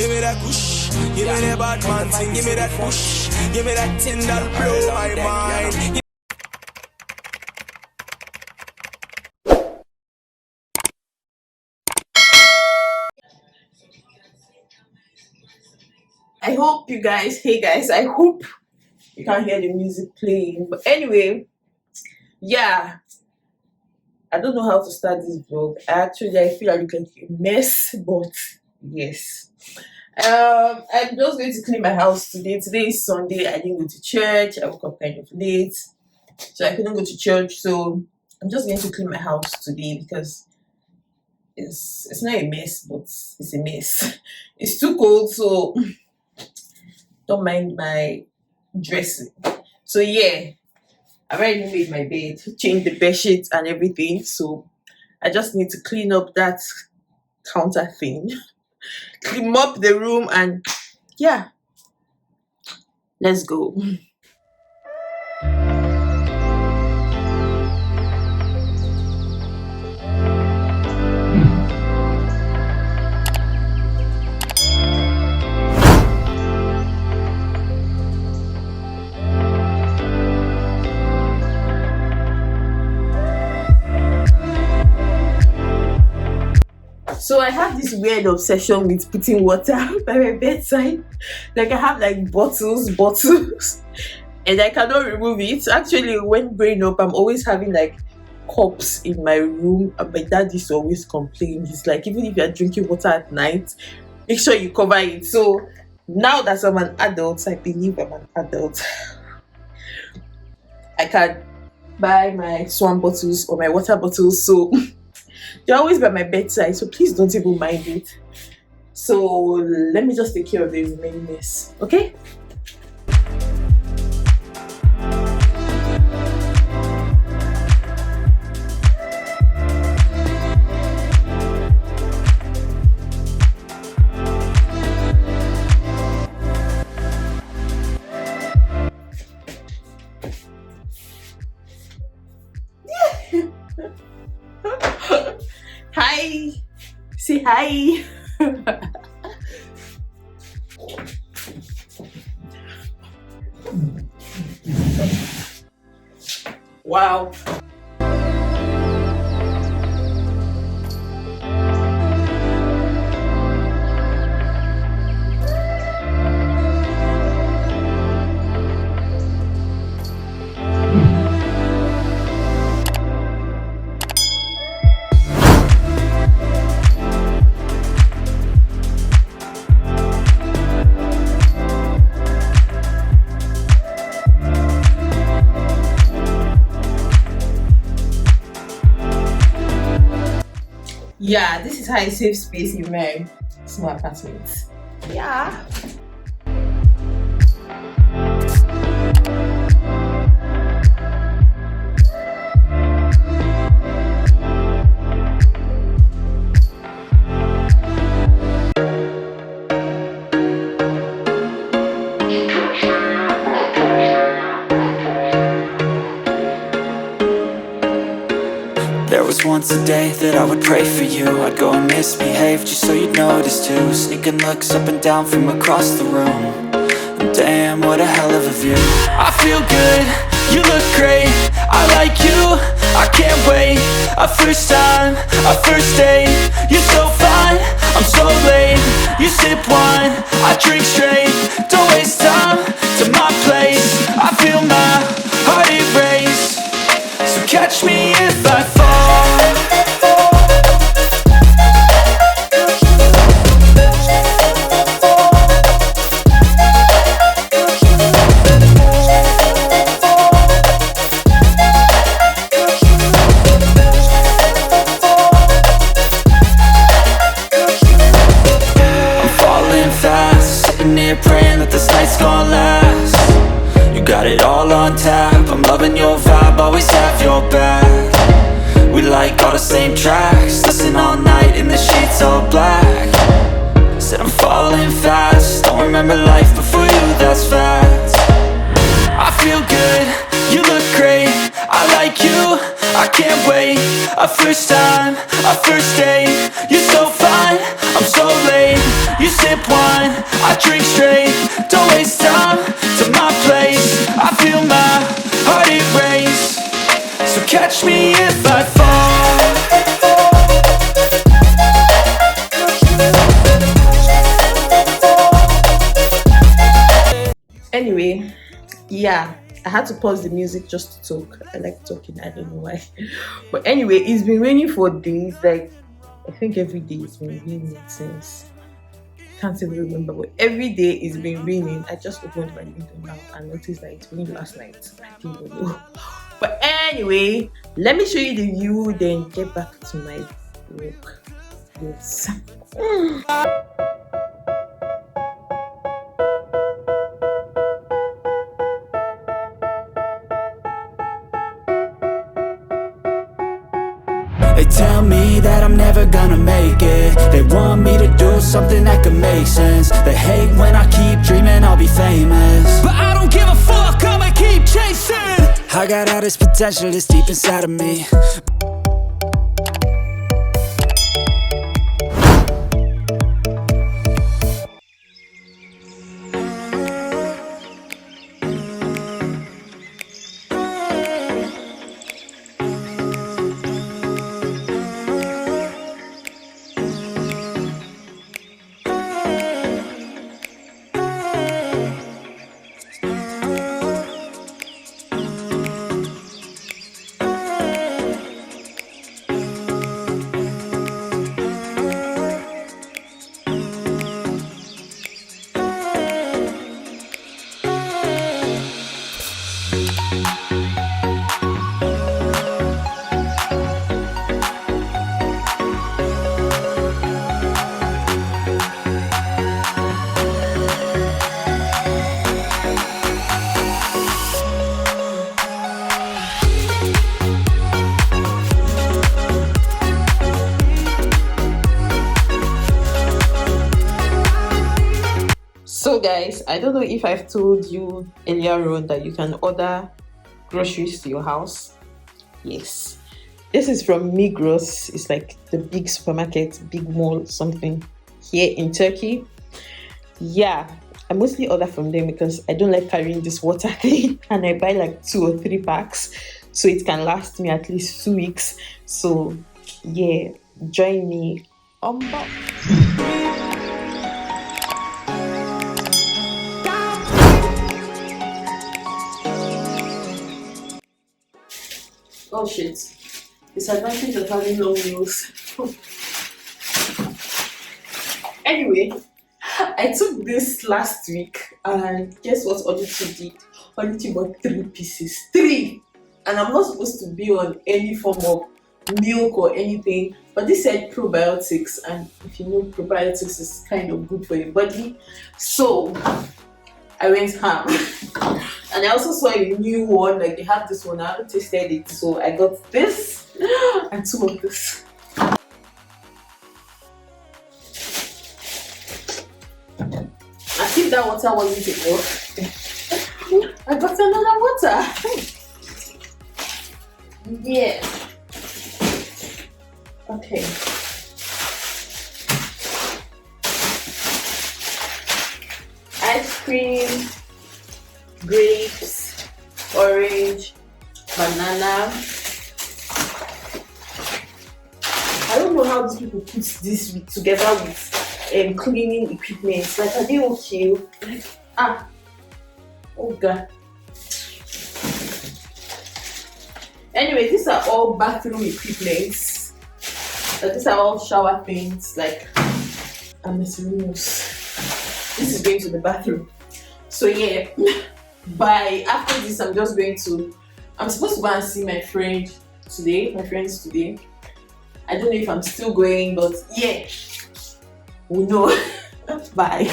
Give me that push. Give me that bad man thing. Give me that push. Give me that thing that blow my mind. I hope you guys, hey guys, I hope you can hear the music playing. But anyway, yeah, I don't know how to start this vlog. I feel I look like a mess, but yes. I'm just going to clean my house today. Today is Sunday. I didn't go to church. I woke up kind of late, so I couldn't go to church. So I'm just going to clean my house today because it's not a mess, but it's a mess. It's too cold, so don't mind my dressing. So yeah, I already made my bed, changed the bed sheets and everything. So I just need to clean up that counter thing, clean up the room, and yeah, let's go. So I have this weird obsession with putting water by my bedside. Like I have like bottles, and I cannot remove it. Actually, when growing up, I'm always having like cups in my room, and my dad used to always complain. He's like, even if you're drinking water at night, make sure you cover it. So now that I'm an adult, I believe I'm an adult, I can buy my swan bottles or my water bottles. So they're always by my bedside, so please don't even mind it. So let me just take care of the remaining mess, okay? Hi, say hi. Wow. Yeah, this is how I save space in my small apartment. Yeah. There was once a day that I would pray for you. I'd go and misbehave just so you'd notice too. Sneaking looks up and down from across the room. And damn, what a hell of a view. I feel good, you look great, I like you, I can't wait. A first time, a first date. You're so fine, I'm so late. You sip wine, I drink straight. Don't waste time to my place. I feel my heart erase. So catch me if I fall. I'm falling fast, sitting here praying that this night's gonna last. You got it all on tap, I'm loving your vibe, always have your back. We like all the same tracks, listen all night in the sheets all black. Said I'm falling fast, don't remember life before you, that's fact. I feel good, you look great, I like you, I can't wait. A first time, a first date. You're so fine, I'm so late, you sip wine, I drink straight. Don't waste time to my place. I feel my heart erase. So catch me if I fall. Anyway, yeah, I had to pause the music just to talk. I like talking, I don't know why. But anyway, it's been raining for days. Like, I think every day it's been raining since. Can't even remember, but every day it's been raining. I just opened my window now and noticed that it rained last night. I didn't even know. But anyway, let me show you the view, then get back to my work. Yes. They tell me that I'm never gonna make it. They want me to do something that could make sense. They hate when I keep dreaming I'll be famous, but I don't give a fuck, I'ma keep chasing. I got all this potential that's deep inside of me. So guys, I don't know if I've told you earlier on that you can order groceries to your house. Yes, this is from Migros. It's like the big supermarket, big mall, something here in Turkey. Yeah, I mostly order from them because I don't like carrying this water thing, and I buy like 2 or 3 packs so it can last me at least 2 weeks. So yeah, join me on board. Oh shit, disadvantage of having long meals. Anyway, I took this last week and guess what Oluchi did? Oluchi bought 3 pieces. 3! And I'm not supposed to be on any form of milk or anything, but this said probiotics, and if you know, probiotics is kind of good for your body. So I went ham. And I also saw a new one, like they have this one, I haven't tasted it, so I got this and 2 of this. As if that water wasn't enough, I got another water. Yeah. Okay. Ice cream, grapes, orange, banana. I don't know how these people put this together with cleaning equipment. Like, are they okay? Like, oh god. Anyway, these are all bathroom equipments. These are all shower things. Like, this is going to the bathroom. So yeah, after this, I'm supposed to go and see my friends today. I don't know if I'm still going, but yeah, we know. Bye.